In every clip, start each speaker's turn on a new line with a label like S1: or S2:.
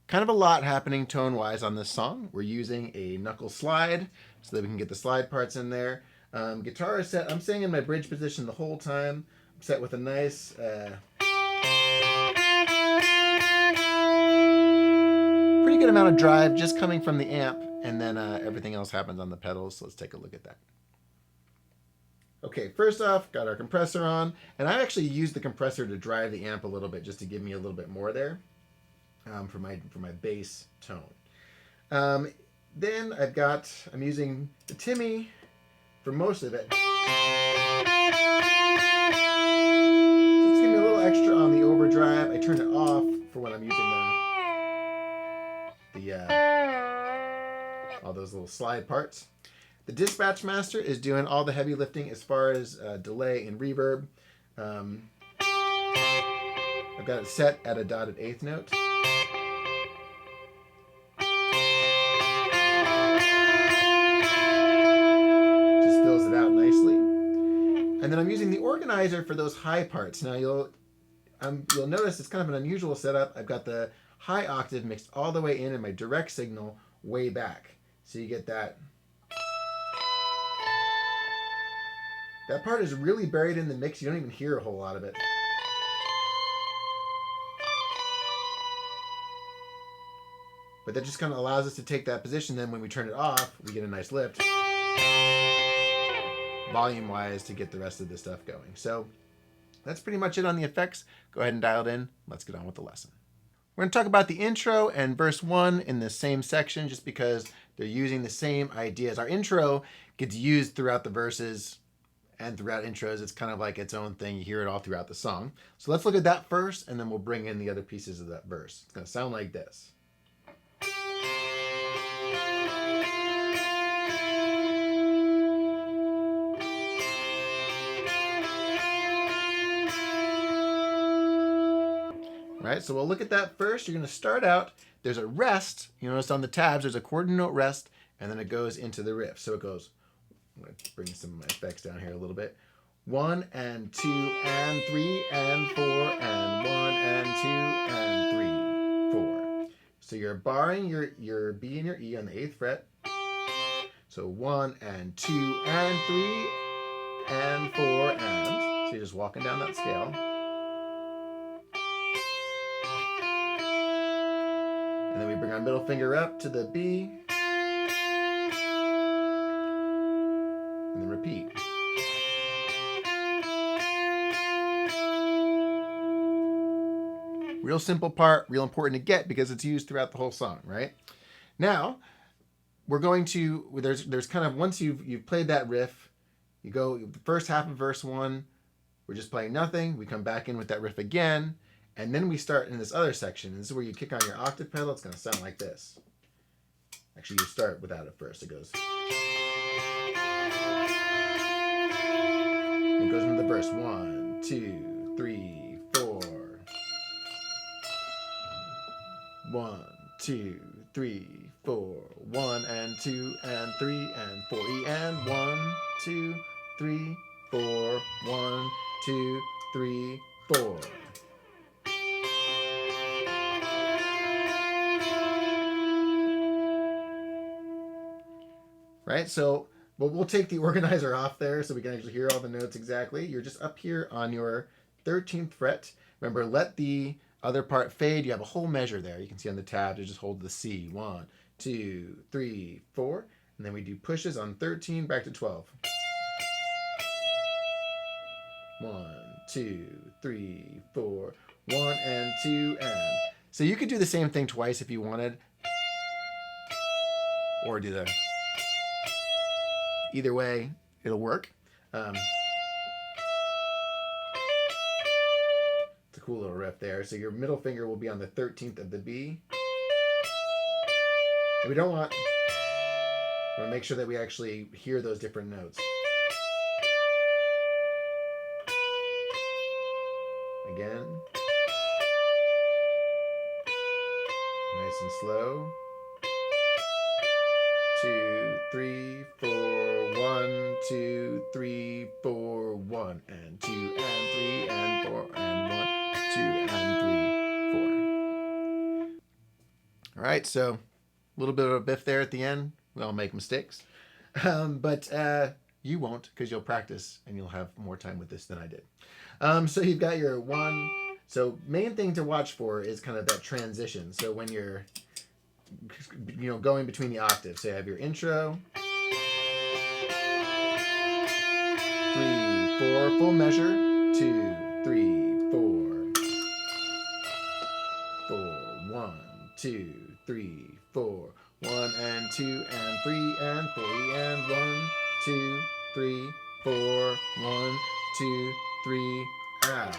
S1: kind of a lot happening tone-wise on this song. We're using a knuckle slide so that we can get the slide parts in there. Guitar is set. I'm staying in my bridge position the whole time. I'm set with a nice pretty good amount of drive just coming from the amp, and then everything else happens on the pedals. So let's take a look at that. Okay, first off, got our compressor on, and I actually used the compressor to drive the amp a little bit just to give me a little bit more there for my bass tone. Then I'm using the Timmy for most of it. Just give me a little extra on the overdrive. I turn it off for when I'm using all those little slide parts. The Dispatch Master is doing all the heavy lifting as far as delay and reverb. I've got it set at a dotted eighth note. Just fills it out nicely. And then I'm using the organizer for those high parts. Now you'll notice it's kind of an unusual setup. I've got the high octave mixed all the way in and my direct signal way back. So you get that. That part is really buried in the mix. You don't even hear a whole lot of it. But that just kind of allows us to take that position. Then when we turn it off, we get a nice lift volume-wise to get the rest of the stuff going. So that's pretty much it on the effects. Go ahead and dial it in. Let's get on with the lesson. We're going to talk about the intro and verse 1 in the same section just because they're using the same ideas. Our intro gets used throughout the verses and throughout intros. It's kind of like its own thing. You hear it all throughout the song. So let's look at that first, and then we'll bring in the other pieces of that verse. It's going to sound like this. All right, so we'll look at that first. You're going to start out, there's a rest. You notice on the tabs, there's a quarter note rest, and then it goes into the riff. So it goes, I'm going to bring some of my effects down here a little bit. 1 and 2 and 3 and 4 and 1 and 2 and 3, 4. So you're barring your B and your E on the 8th fret. So 1 and 2 and 3 and 4 and. So you're just walking down that scale. And then we bring our middle finger up to the B. And then repeat. Real simple part, real important to get because it's used throughout the whole song, right? Now, we're going to, there's kind of, once you've played that riff, you go, the first half of verse 1, we're just playing nothing. We come back in with that riff again. And then we start in this other section. This is where you kick on your octave pedal. It's going to sound like this. Actually, you start without it first. It goes. It goes into the verse. 1, 2, 3, 4. 1, 2, 3, 4. 1 and 2 and 3 and 4 E and 1, 2, 3, 4. 1, 2, 3, 4. Right, so we'll take the organizer off there so we can actually hear all the notes exactly. You're just up here on your 13th fret. Remember, let the other part fade. You have a whole measure there. You can see on the tab to just hold the C. 1, 2, 3, 4. And then we do pushes on 13 back to 12. 1, 2, 3, 4. 1 and 2 and. So you could do the same thing twice if you wanted. Or do the. Either way, it'll work. It's a cool little riff there. So your middle finger will be on the 13th of the B. And we want to make sure that we actually hear those different notes. Again. Nice and slow. 2, 3, 4. 1, 2, 3, 4. 1 and 2 and 3 and 4 and 1, 2 and 3, right, so a little bit of a biff there at the end. We all make mistakes. But you won't, because you'll practice and you'll have more time with this than I did. So you've got your one. So main thing to watch for is kind of that transition. So when you're going between the octaves. So you have your intro, 3, 4, full measure, 2, 3, 4, 1, 2, 3, 4, 1 and 2 and 3 and 4 and 1, 2, 3, 4, 1, 2, 3, out.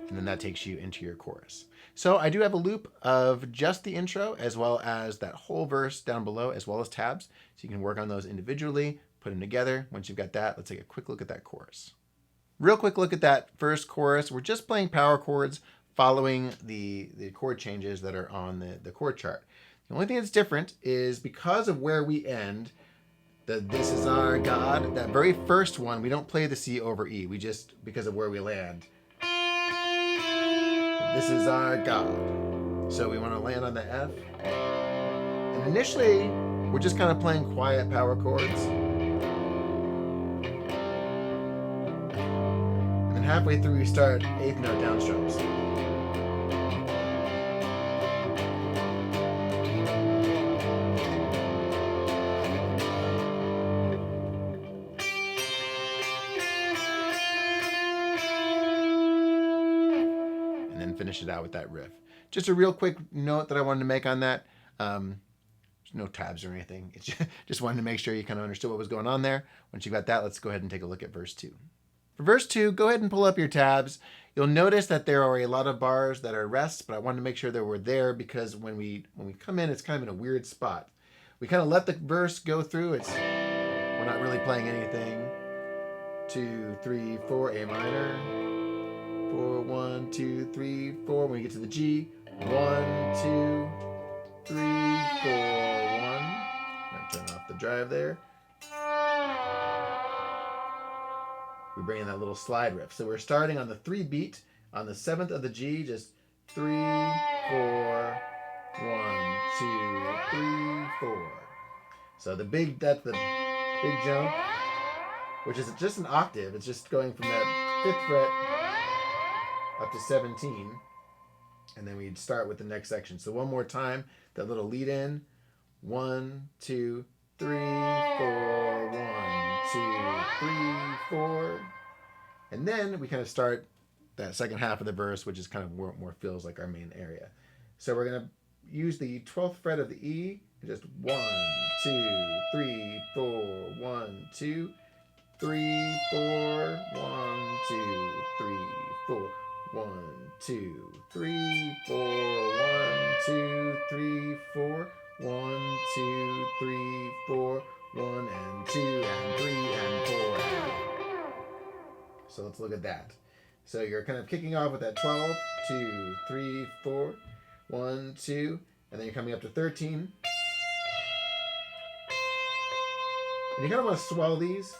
S1: And then that takes you into your chorus. So I do have a loop of just the intro as well as that whole verse down below as well as tabs. So you can work on those individually, put them together. Once you've got that, let's take a quick look at that chorus. Real quick look at that first chorus. We're just playing power chords following the chord changes that are on the chord chart. The only thing that's different is because of where we end, This Is Our God, that very first one, we don't play the C over E. We just, because of where we land. This is our God. So we want to land on the F. And initially, we're just kind of playing quiet power chords. And then halfway through, we start eighth note downstrokes. Finish it out with that riff. Just a real quick note that I wanted to make on that. There's no tabs or anything. It's just wanted to make sure you kind of understood what was going on there. Once you got that, let's go ahead and take a look at verse 2. For verse 2, go ahead and pull up your tabs. You'll notice that there are a lot of bars that are rests, but I wanted to make sure that we're there because when we come in, it's kind of in a weird spot. We kind of let the verse go through. We're not really playing anything. 2, 3, 4, A minor. 4, 1, 2, 3, 4. When we get to the G, 1, 2, 3, 4, 1. Might turn off the drive there. We bring in that little slide riff. So we're starting on the 3 beat on the 7th of the G, just 3, 4, 1, 2, 3, 4. So that's the big jump, which is just an octave. It's just going from that 5th fret up to 17, and then we'd start with the next section. So one more time, that little lead in, 1, 2, 3, 4, 1, 2, 3, 4, and then we kind of start that second half of the verse, which is kind of more feels like our main area. So we're gonna use the 12th fret of the E, and just 1, 2, 3, 4, 1, 2, 3, 4, 1, 2, 3, 4. 1, 2, 3, 4, 1, 2, 3, 4, 1, 2, 3, 4, 1 and 2 and 3 and 4. So let's look at that. So you're kind of kicking off with that 12, 2, 3, 4, 1, 2, and then you're coming up to 13. And you kind of want to swell these.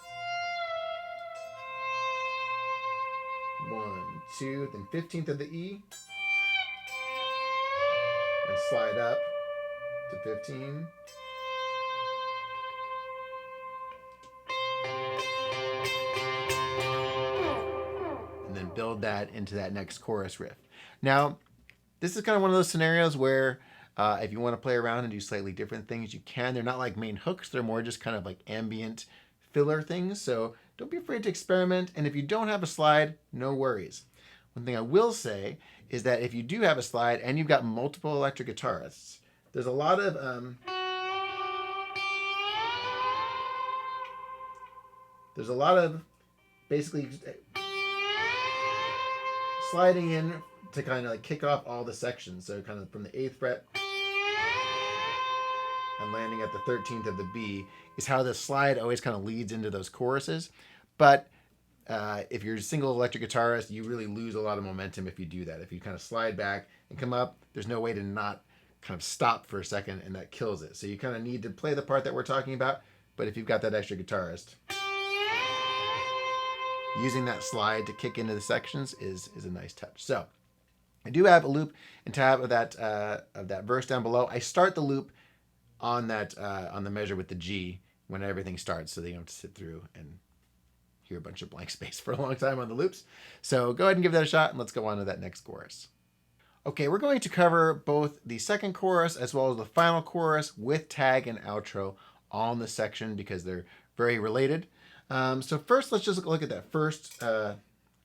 S1: 1, 2, then 15th of the E, and slide up to 15. And then build that into that next chorus riff. Now, this is kind of one of those scenarios where if you want to play around and do slightly different things, you can. They're not like main hooks. They're more just kind of like ambient filler things. So don't be afraid to experiment. And if you don't have a slide, no worries. One thing I will say is that if you do have a slide and you've got multiple electric guitarists, there's a lot of basically sliding in to kind of like kick off all the sections. So kind of from the 8th fret and landing at the 13th of the B is how the slide always kind of leads into those choruses. But if you're a single electric guitarist, you really lose a lot of momentum if you do that. If you kind of slide back and come up, there's no way to not kind of stop for a second, and that kills it. So you kind of need to play the part that we're talking about, but if you've got that extra guitarist, using that slide to kick into the sections is a nice touch. So I do have a loop and tab of that verse down below. I start the loop on that on the measure with the G when everything starts, so that you don't have to sit through and hear a bunch of blank space for a long time on the loops. So go ahead and give that a shot, and let's go on to that next chorus. Okay, we're going to cover both the second chorus as well as the final chorus with tag and outro on the section because they're very related. So first, let's just look at that first, I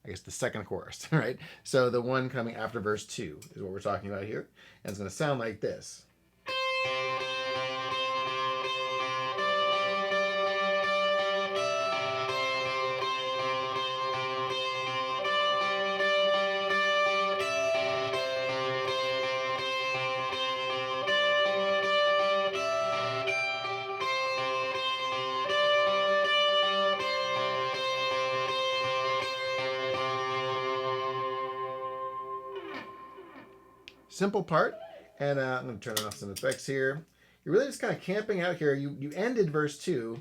S1: guess the second chorus, right? So the one coming after verse 2 is what we're talking about here. And it's going to sound like this. Simple part, and I'm going to turn off some effects here. You're really just kind of camping out here. You ended verse 2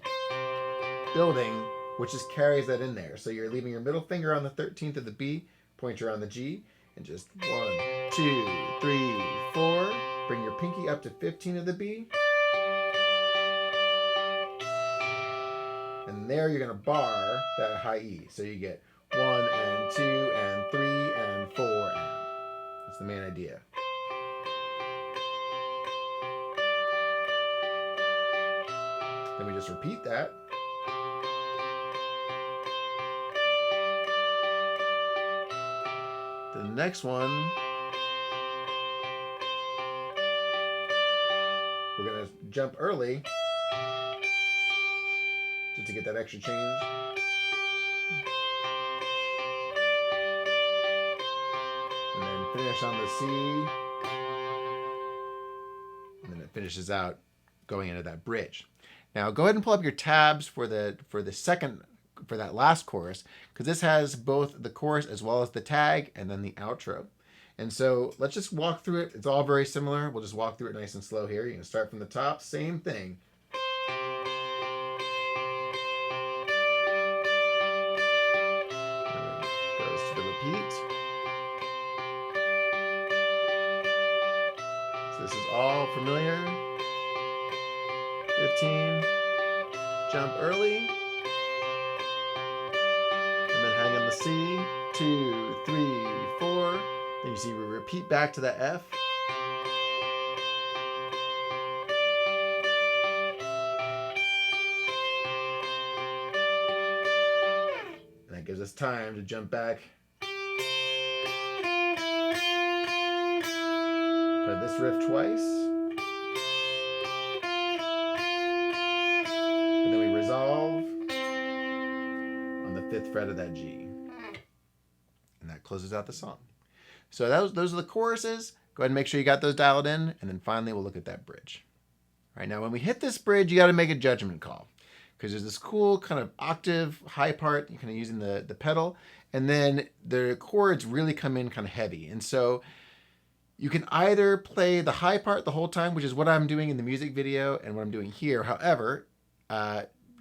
S1: building, which just carries that in there. So you're leaving your middle finger on the 13th of the B, pointer on the G, and just 1, 2, 3, 4. Bring your pinky up to 15 of the B. And there you're going to bar that high E. So you get 1 and 2 and 3 and 4 and. That's the main idea. Then we just repeat that. The next one, we're going to jump early just to get that extra change. And then finish on the C. And then it finishes out going into that bridge. Now go ahead and pull up your tabs for the second, for that last chorus, because this has both the chorus as well as the tag and then the outro. And so let's just walk through it. It's all very similar. We'll just walk through it nice and slow here. You can start from the top, same thing. Goes to the repeat. So this is all familiar. 15, jump early, and then hang on the C, 2, 3, 4, then you see we repeat back to the F, and that gives us time to jump back, play this riff twice. And then we resolve on the 5th fret of that G. And that closes out the song. So those are the choruses. Go ahead and make sure you got those dialed in. And then finally, we'll look at that bridge. All right, now when we hit this bridge, you got to make a judgment call. Because there's this cool kind of octave high part, you're kind of using the pedal. And then the chords really come in kind of heavy. And so you can either play the high part the whole time, which is what I'm doing in the music video and what I'm doing here. However,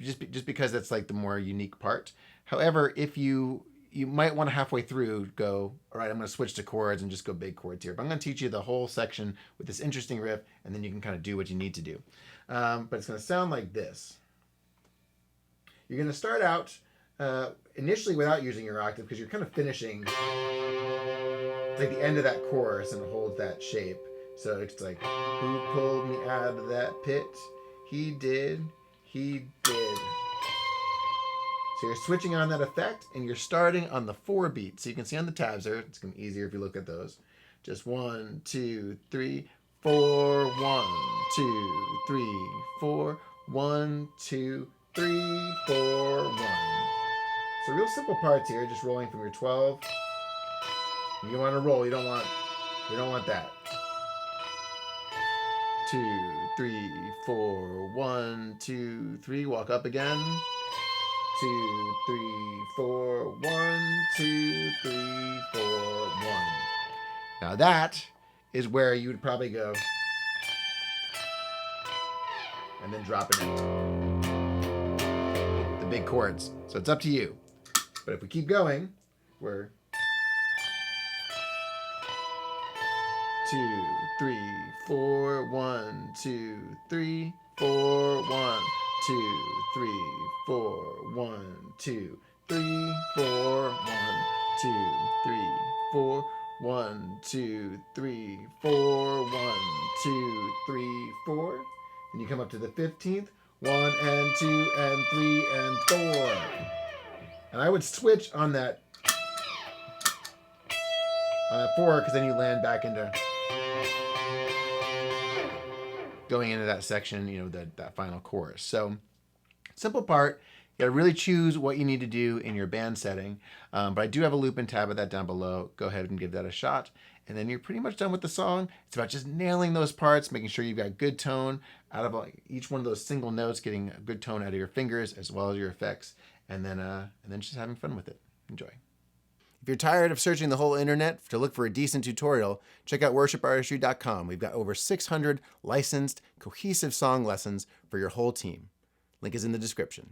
S1: just because that's like the more unique part. However, if you might want to halfway through go, all right, I'm going to switch to chords and just go big chords here. But I'm going to teach you the whole section with this interesting riff, and then you can kind of do what you need to do. But it's going to sound like this. You're going to start out initially without using your octave because you're kind of finishing. It's like the end of that chorus and it holds that shape. So it's like, who pulled me out of that pit? He did. He did. So you're switching on that effect and you're starting on the 4 beat. So you can see on the tabs there, it's going to be easier if you look at those. Just 1, 2, 3, 4, 1, 2, 3, 4, 1, 2, 3, 4, 1. So real simple parts here, just rolling from your 12. You want to roll, we don't want that. 2, 3, 4, 1, 2, 3, walk up again. 2, 3, 4, 1, 2, 3, 4, 1. Now that is where you would probably go and then drop it into the big chords. So it's up to you. But if we keep going, we're 2, 3, 4, 1, 2, 3, 4, 1, 2, 3, 4, 1, 2, 3, 4, 1, 2, 3, 4, 1, 2, 3, 4, 1, 2, 3, 4. And you come up to the 15th. 1 and 2 and 3 and 4. And I would switch on that 4, because then you land back into going into that section, that final chorus. So simple part. You got to really choose what you need to do in your band setting. But I do have a loop and tab of that down below. Go ahead and give that a shot. And then you're pretty much done with the song. It's about just nailing those parts, making sure you've got good tone out of each one of those single notes, getting a good tone out of your fingers as well as your effects, and then just having fun with it. Enjoy. If you're tired of searching the whole internet to look for a decent tutorial, check out worshipartistry.com. We've got over 600 licensed, cohesive song lessons for your whole team. Link is in the description.